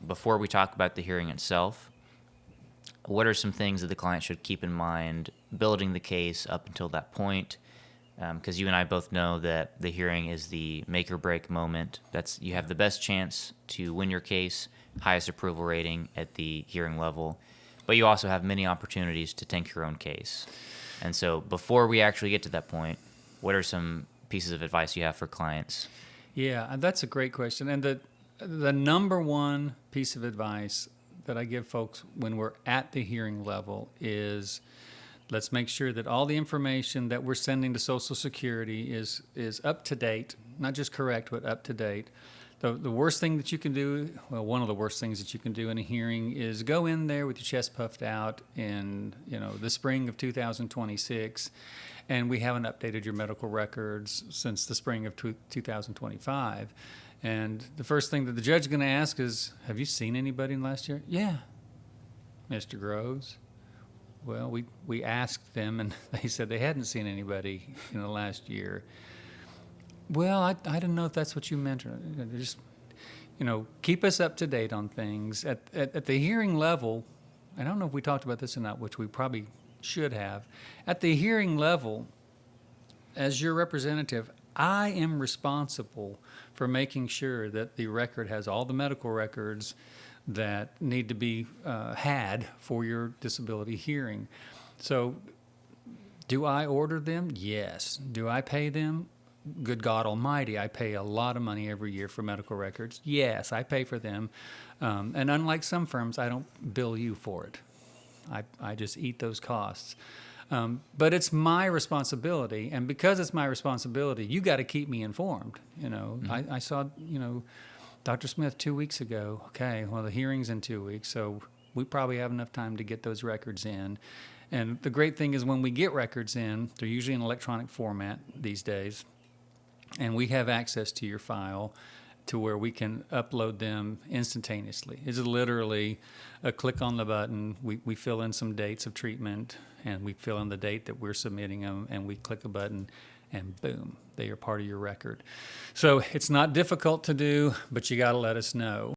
before we talk about the hearing itself, what are some things that the client should keep in mind building the case up until that point? Because you and I both know that the hearing is the make or break moment. You have the best chance to win your case, highest approval rating at the hearing level, but you also have many opportunities to tank your own case. And so before we actually get to that point, what are some pieces of advice you have for clients? Yeah, and that's a great question. And the number one piece of advice that I give folks when we're at the hearing level is let's make sure that all the information that we're sending to Social Security is up to date, not just correct, but up to date. The worst thing that you can do, well, one of the worst things that you can do in a hearing is go in there with your chest puffed out in, the spring of 2026, and we haven't updated your medical records since the spring of 2025. And the first thing that the judge is going to ask is, have you seen anybody in the last year? Yeah, Mr. Groves. Well, we asked them, and they said they hadn't seen anybody in the last year. Well, I didn't know if that's what you meant. Just, keep us up to date on things. At the hearing level, I don't know if we talked about this or not, which we probably should have. At the hearing level, as your representative, I am responsible for making sure that the record has all the medical records that need to be had for your disability hearing. So do I order them? Yes. Do I pay them? Good God Almighty, I pay a lot of money every year for medical records. Yes, I pay for them. And unlike some firms, I don't bill you for it. I just eat those costs. But it's my responsibility, and because it's my responsibility, you got to keep me informed. Mm-hmm. I saw, Dr. Smith 2 weeks ago. Okay, well, the hearing's in 2 weeks, so we probably have enough time to get those records in. And the great thing is when we get records in, they're usually in electronic format these days, and we have access to your file to where we can upload them instantaneously. It's literally a click on the button, we fill in some dates of treatment, and we fill in the date that we're submitting them, and we click a button, and boom, they are part of your record. So it's not difficult to do, but you got to let us know.